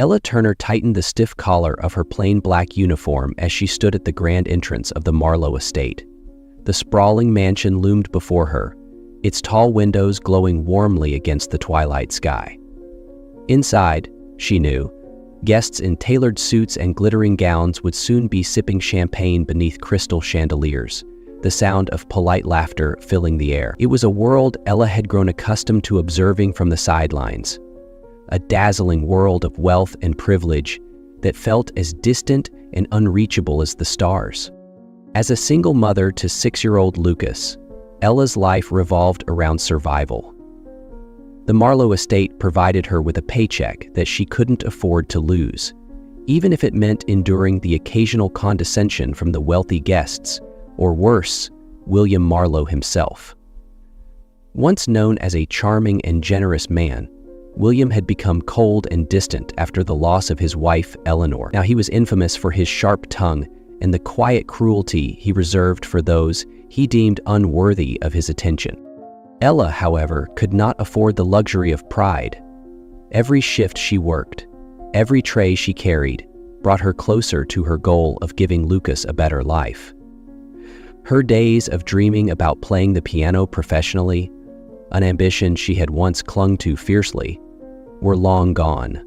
Ella Turner tightened the stiff collar of her plain black uniform as she stood at the grand entrance of the Marlowe estate. The sprawling mansion loomed before her, its tall windows glowing warmly against the twilight sky. Inside, she knew, guests in tailored suits and glittering gowns would soon be sipping champagne beneath crystal chandeliers, the sound of polite laughter filling the air. It was a world Ella had grown accustomed to observing from the sidelines, a dazzling world of wealth and privilege that felt as distant and unreachable as the stars. As a single mother to 6-year-old Lucas, Ella's life revolved around survival. The Marlowe estate provided her with a paycheck that she couldn't afford to lose, even if it meant enduring the occasional condescension from the wealthy guests, or worse, William Marlowe himself. Once known as a charming and generous man, William had become cold and distant after the loss of his wife, Eleanor. Now he was infamous for his sharp tongue and the quiet cruelty he reserved for those he deemed unworthy of his attention. Ella, however, could not afford the luxury of pride. Every shift she worked, every tray she carried, brought her closer to her goal of giving Lucas a better life. Her days of dreaming about playing the piano professionally, an ambition she had once clung to fiercely, were long gone,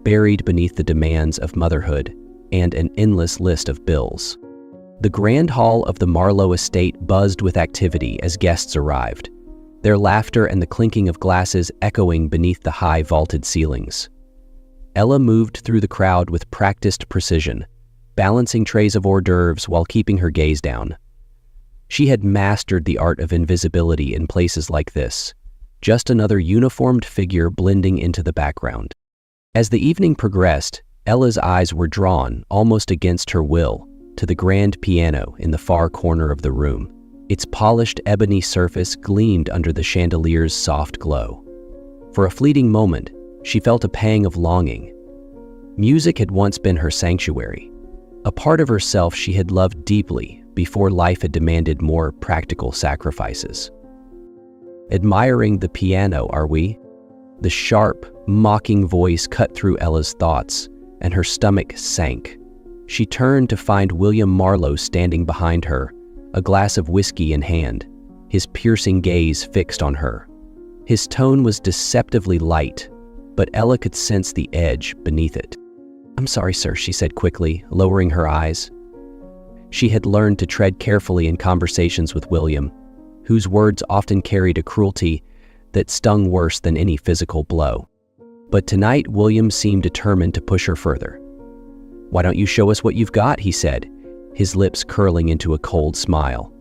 buried beneath the demands of motherhood and an endless list of bills. The grand hall of the Marlowe estate buzzed with activity as guests arrived, their laughter and the clinking of glasses echoing beneath the high vaulted ceilings. Ella moved through the crowd with practiced precision, balancing trays of hors d'oeuvres while keeping her gaze down. She had mastered the art of invisibility in places like this, just another uniformed figure blending into the background. As the evening progressed, Ella's eyes were drawn, almost against her will, to the grand piano in the far corner of the room. Its polished ebony surface gleamed under the chandelier's soft glow. For a fleeting moment, she felt a pang of longing. Music had once been her sanctuary, a part of herself she had loved deeply before life had demanded more practical sacrifices. Admiring the piano, are we? The sharp, mocking voice cut through Ella's thoughts, and her stomach sank. She turned to find William Marlowe standing behind her, a glass of whiskey in hand, his piercing gaze fixed on her. His tone was deceptively light, but Ella could sense the edge beneath it. "I'm sorry, sir," she said quickly, lowering her eyes. She had learned to tread carefully in conversations with William, whose words often carried a cruelty that stung worse than any physical blow. But tonight, William seemed determined to push her further. "Why don't you show us what you've got?" he said, his lips curling into a cold smile.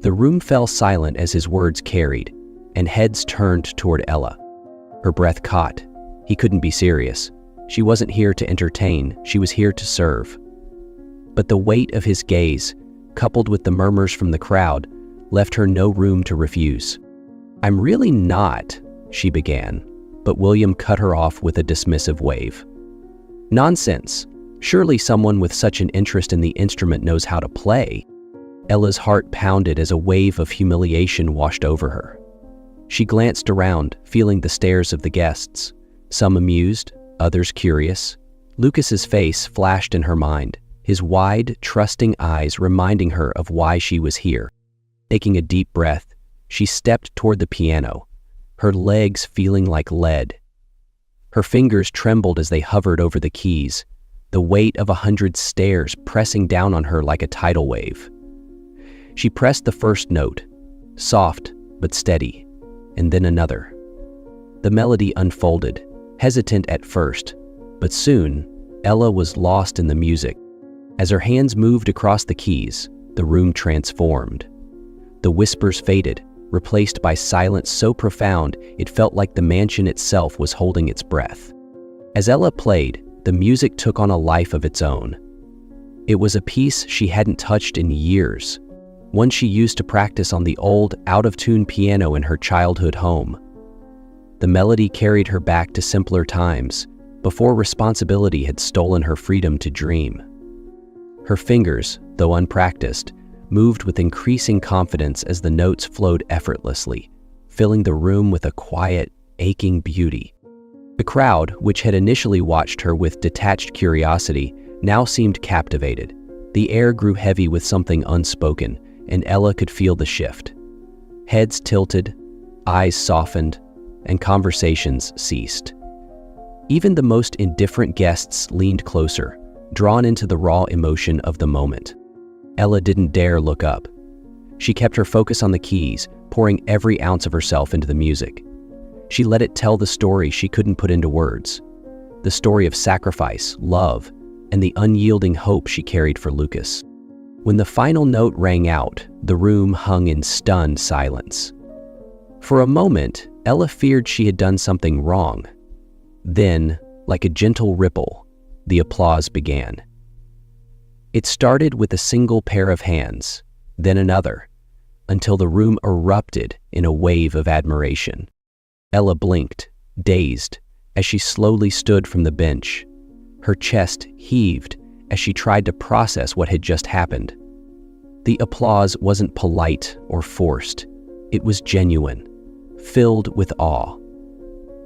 The room fell silent as his words carried, and heads turned toward Ella. Her breath caught. He couldn't be serious. She wasn't here to entertain, she was here to serve. But the weight of his gaze, coupled with the murmurs from the crowd, left her no room to refuse. "I'm really not," she began, but William cut her off with a dismissive wave. "Nonsense. Surely someone with such an interest in the instrument knows how to play." Ella's heart pounded as a wave of humiliation washed over her. She glanced around, feeling the stares of the guests, some amused, others curious. Lucas's face flashed in her mind, his wide, trusting eyes reminding her of why she was here. Taking a deep breath, she stepped toward the piano, her legs feeling like lead. Her fingers trembled as they hovered over the keys, the weight of 100 stares pressing down on her like a tidal wave. She pressed the first note, soft but steady, and then another. The melody unfolded, hesitant at first, but soon, Ella was lost in the music. As her hands moved across the keys, the room transformed. The whispers faded, replaced by silence so profound it felt like the mansion itself was holding its breath. As Ella played, the music took on a life of its own. It was a piece she hadn't touched in years, one she used to practice on the old, out-of-tune piano in her childhood home. The melody carried her back to simpler times, before responsibility had stolen her freedom to dream. Her fingers, though unpracticed, moved with increasing confidence as the notes flowed effortlessly, filling the room with a quiet, aching beauty. The crowd, which had initially watched her with detached curiosity, now seemed captivated. The air grew heavy with something unspoken, and Ella could feel the shift. Heads tilted, eyes softened, and conversations ceased. Even the most indifferent guests leaned closer, drawn into the raw emotion of the moment. Ella didn't dare look up. She kept her focus on the keys, pouring every ounce of herself into the music. She let it tell the story she couldn't put into words. The story of sacrifice, love, and the unyielding hope she carried for Lucas. When the final note rang out, the room hung in stunned silence. For a moment, Ella feared she had done something wrong. Then, like a gentle ripple, the applause began. It started with a single pair of hands, then another, until the room erupted in a wave of admiration. Ella blinked, dazed, as she slowly stood from the bench. Her chest heaved as she tried to process what had just happened. The applause wasn't polite or forced. It was genuine, filled with awe.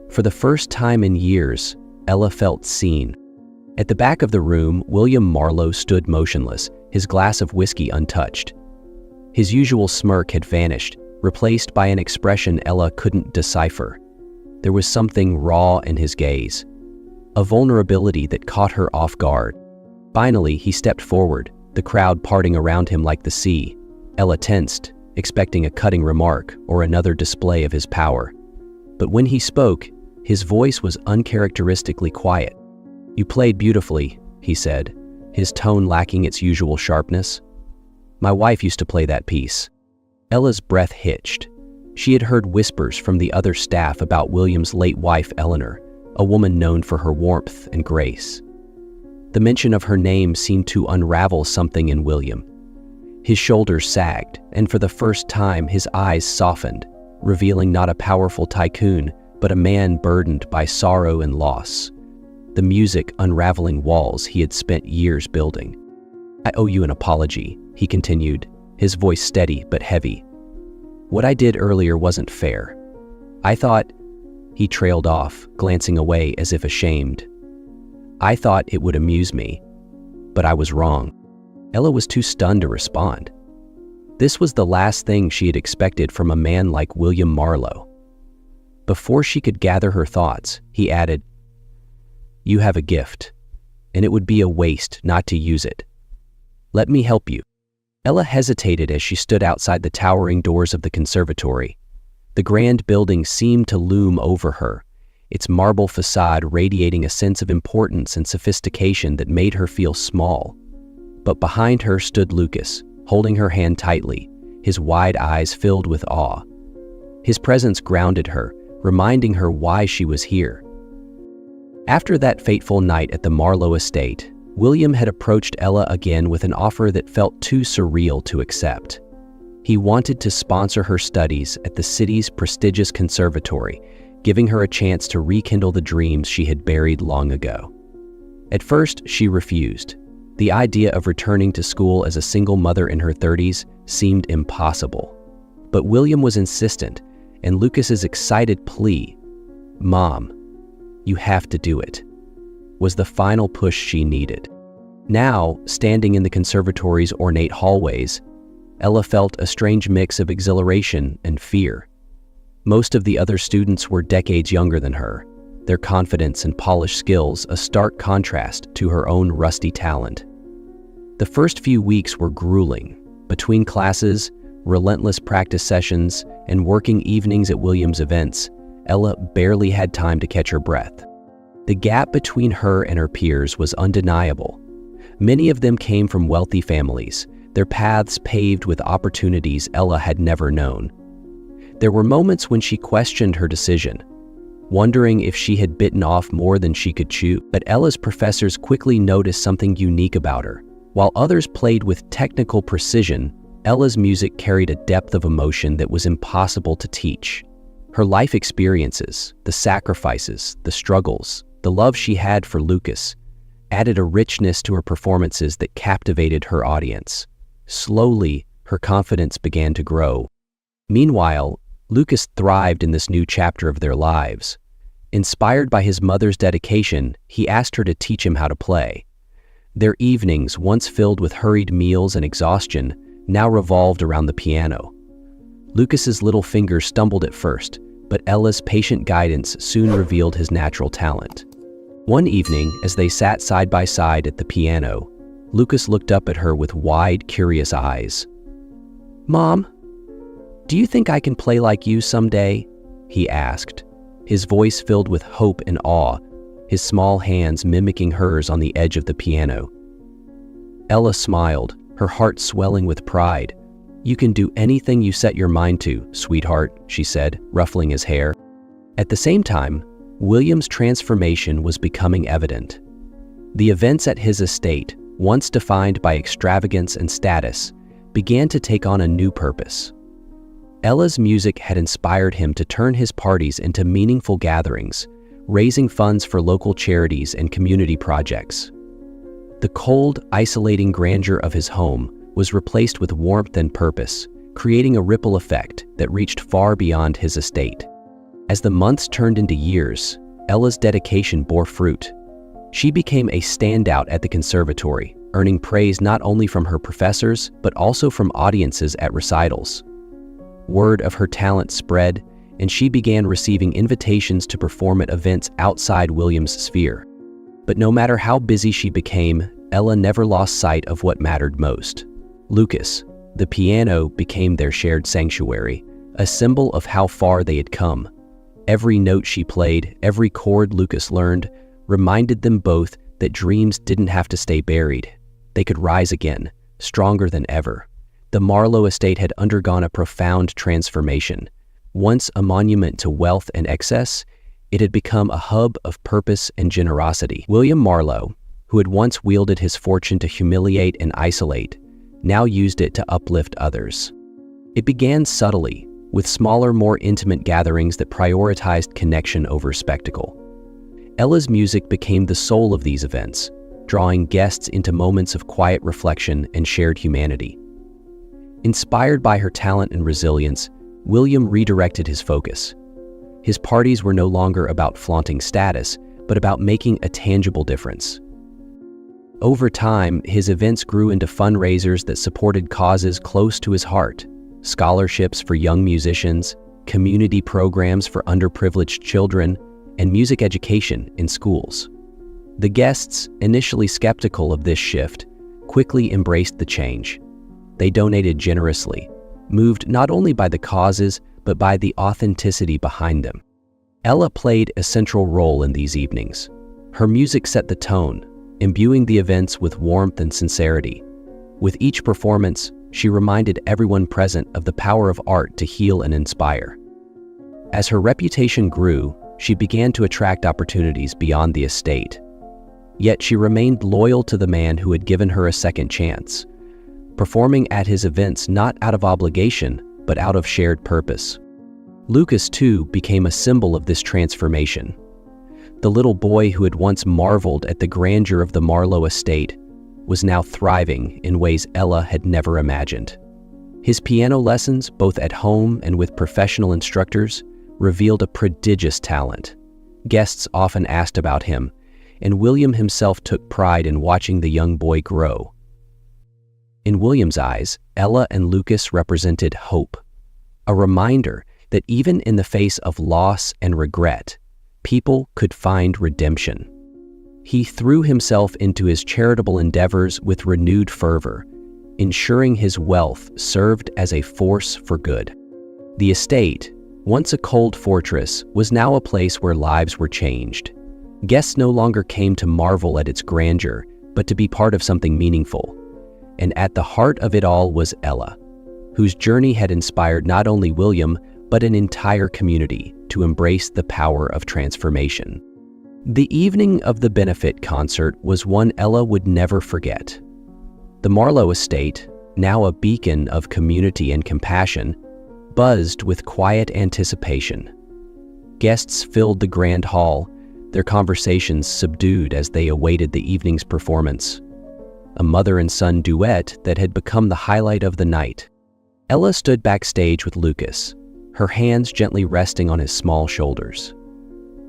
For the first time in years, Ella felt seen. At the back of the room, William Marlowe stood motionless, his glass of whiskey untouched. His usual smirk had vanished, replaced by an expression Ella couldn't decipher. There was something raw in his gaze, a vulnerability that caught her off guard. Finally, he stepped forward, the crowd parting around him like the sea. Ella tensed, expecting a cutting remark or another display of his power. But when he spoke, his voice was uncharacteristically quiet. "You played beautifully," he said, his tone lacking its usual sharpness. "My wife used to play that piece." Ella's breath hitched. She had heard whispers from the other staff about William's late wife, Eleanor, a woman known for her warmth and grace. The mention of her name seemed to unravel something in William. His shoulders sagged, and for the first time his eyes softened, revealing not a powerful tycoon, but a man burdened by sorrow and loss. The music unraveling walls he had spent years building. "I owe you an apology," he continued, his voice steady but heavy. "What I did earlier wasn't fair. I thought—" He trailed off, glancing away as if ashamed. "I thought it would amuse me, but I was wrong." Ella was too stunned to respond. This was the last thing she had expected from a man like William Marlowe. Before she could gather her thoughts, he added, "You have a gift, and it would be a waste not to use it. Let me help you." Ella hesitated as she stood outside the towering doors of the conservatory. The grand building seemed to loom over her, its marble facade radiating a sense of importance and sophistication that made her feel small. But behind her stood Lucas, holding her hand tightly, his wide eyes filled with awe. His presence grounded her, reminding her why she was here. After that fateful night at the Marlowe estate, William had approached Ella again with an offer that felt too surreal to accept. He wanted to sponsor her studies at the city's prestigious conservatory, giving her a chance to rekindle the dreams she had buried long ago. At first, she refused. The idea of returning to school as a single mother in her 30s seemed impossible. But William was insistent, and Lucas's excited plea, "Mom, you have to do it," was the final push she needed. Now, standing in the conservatory's ornate hallways, Ella felt a strange mix of exhilaration and fear. Most of the other students were decades younger than her, their confidence and polished skills a stark contrast to her own rusty talent. The first few weeks were grueling. Between classes, relentless practice sessions, and working evenings at William's events, Ella barely had time to catch her breath. The gap between her and her peers was undeniable. Many of them came from wealthy families, their paths paved with opportunities Ella had never known. There were moments when she questioned her decision, wondering if she had bitten off more than she could chew, but Ella's professors quickly noticed something unique about her. While others played with technical precision, Ella's music carried a depth of emotion that was impossible to teach. Her life experiences, the sacrifices, the struggles, the love she had for Lucas, added a richness to her performances that captivated her audience. Slowly, her confidence began to grow. Meanwhile, Lucas thrived in this new chapter of their lives. Inspired by his mother's dedication, he asked her to teach him how to play. Their evenings, once filled with hurried meals and exhaustion, now revolved around the piano. Lucas's little fingers stumbled at first, but Ella's patient guidance soon revealed his natural talent. One evening, as they sat side by side at the piano, Lucas looked up at her with wide, curious eyes. "Mom, do you think I can play like you someday?" he asked, his voice filled with hope and awe, his small hands mimicking hers on the edge of the piano. Ella smiled, her heart swelling with pride. "You can do anything you set your mind to, sweetheart," she said, ruffling his hair. At the same time, William's transformation was becoming evident. The events at his estate, once defined by extravagance and status, began to take on a new purpose. Ella's music had inspired him to turn his parties into meaningful gatherings, raising funds for local charities and community projects. The cold, isolating grandeur of his home was replaced with warmth and purpose, creating a ripple effect that reached far beyond his estate. As the months turned into years, Ella's dedication bore fruit. She became a standout at the conservatory, earning praise not only from her professors, but also from audiences at recitals. Word of her talent spread, and she began receiving invitations to perform at events outside William's sphere. But no matter how busy she became, Ella never lost sight of what mattered most. Lucas, the piano, became their shared sanctuary, a symbol of how far they had come. Every note she played, every chord Lucas learned, reminded them both that dreams didn't have to stay buried. They could rise again, stronger than ever. The Marlowe estate had undergone a profound transformation. Once a monument to wealth and excess, it had become a hub of purpose and generosity. William Marlowe, who had once wielded his fortune to humiliate and isolate, now used it to uplift others. It began subtly, with smaller, more intimate gatherings that prioritized connection over spectacle. Ella's music became the soul of these events, drawing guests into moments of quiet reflection and shared humanity. Inspired by her talent and resilience, William redirected his focus. His parties were no longer about flaunting status, but about making a tangible difference. Over time, his events grew into fundraisers that supported causes close to his heart: scholarships for young musicians, community programs for underprivileged children, and music education in schools. The guests, initially skeptical of this shift, quickly embraced the change. They donated generously, moved not only by the causes, but by the authenticity behind them. Ella played a central role in these evenings. Her music set the tone, imbuing the events with warmth and sincerity. With each performance, she reminded everyone present of the power of art to heal and inspire. As her reputation grew, she began to attract opportunities beyond the estate. Yet she remained loyal to the man who had given her a second chance, performing at his events not out of obligation, but out of shared purpose. Lucas, too, became a symbol of this transformation. The little boy who had once marveled at the grandeur of the Marlowe estate was now thriving in ways Ella had never imagined. His piano lessons, both at home and with professional instructors, revealed a prodigious talent. Guests often asked about him, and William himself took pride in watching the young boy grow. In William's eyes, Ella and Lucas represented hope, a reminder that even in the face of loss and regret, people could find redemption. He threw himself into his charitable endeavors with renewed fervor, ensuring his wealth served as a force for good. The estate, once a cold fortress, was now a place where lives were changed. Guests no longer came to marvel at its grandeur, but to be part of something meaningful. And at the heart of it all was Ella, whose journey had inspired not only William, but an entire community to embrace the power of transformation. The evening of the benefit concert was one Ella would never forget. The Marlowe estate, now a beacon of community and compassion, buzzed with quiet anticipation. Guests filled the grand hall, their conversations subdued as they awaited the evening's performance. A mother and son duet that had become the highlight of the night. Ella stood backstage with Lucas, her hands gently resting on his small shoulders.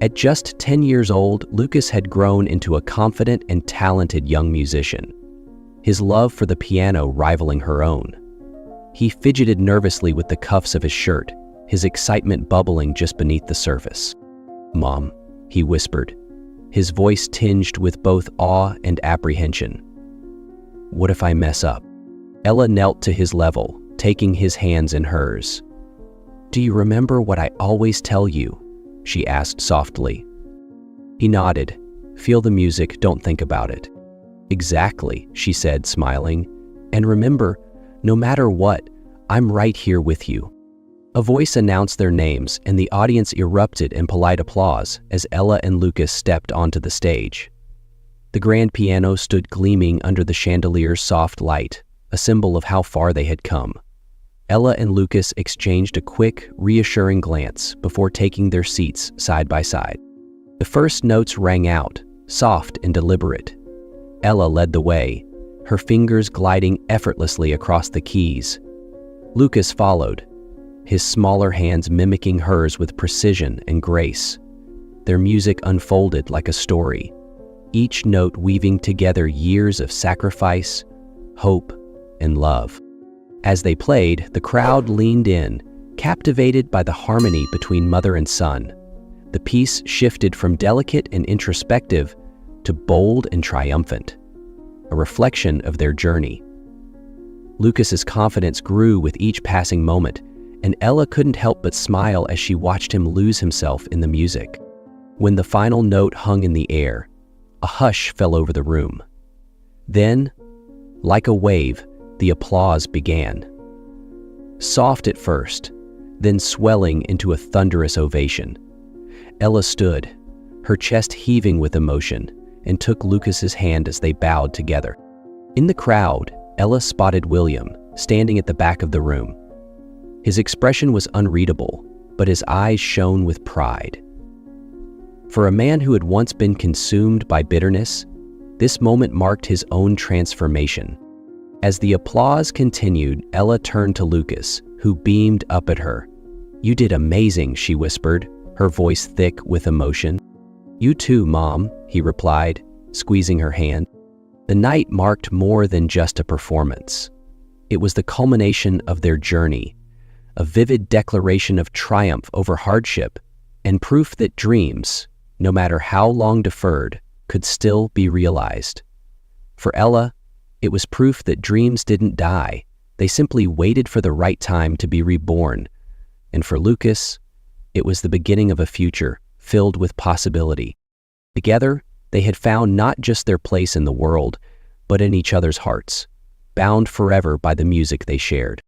At just 10 years old, Lucas had grown into a confident and talented young musician, his love for the piano rivaling her own. He fidgeted nervously with the cuffs of his shirt, his excitement bubbling just beneath the surface. "Mom," he whispered, his voice tinged with both awe and apprehension. "What if I mess up?" Ella knelt to his level, taking his hands in hers. "Do you remember what I always tell you?" she asked softly. He nodded. "Feel the music, don't think about it." "Exactly," she said, smiling. "And remember, no matter what, I'm right here with you." A voice announced their names, and the audience erupted in polite applause as Ella and Lucas stepped onto the stage. The grand piano stood gleaming under the chandelier's soft light, a symbol of how far they had come. Ella and Lucas exchanged a quick, reassuring glance before taking their seats side by side. The first notes rang out, soft and deliberate. Ella led the way, her fingers gliding effortlessly across the keys. Lucas followed, his smaller hands mimicking hers with precision and grace. Their music unfolded like a story, each note weaving together years of sacrifice, hope, and love. As they played, the crowd leaned in, captivated by the harmony between mother and son. The piece shifted from delicate and introspective to bold and triumphant, a reflection of their journey. Lucas's confidence grew with each passing moment, and Ella couldn't help but smile as she watched him lose himself in the music. When the final note hung in the air, a hush fell over the room. Then, like a wave, the applause began. Soft at first, then swelling into a thunderous ovation. Ella stood, her chest heaving with emotion, and took Lucas's hand as they bowed together. In the crowd, Ella spotted William, standing at the back of the room. His expression was unreadable, but his eyes shone with pride. For a man who had once been consumed by bitterness, this moment marked his own transformation. As the applause continued, Ella turned to Lucas, who beamed up at her. "You did amazing," she whispered, her voice thick with emotion. "You too, Mom," he replied, squeezing her hand. The night marked more than just a performance. It was the culmination of their journey, a vivid declaration of triumph over hardship, and proof that dreams, no matter how long deferred, could still be realized. For Ella, it was proof that dreams didn't die, they simply waited for the right time to be reborn. And for Lucas, it was the beginning of a future filled with possibility. Together, they had found not just their place in the world, but in each other's hearts, bound forever by the music they shared.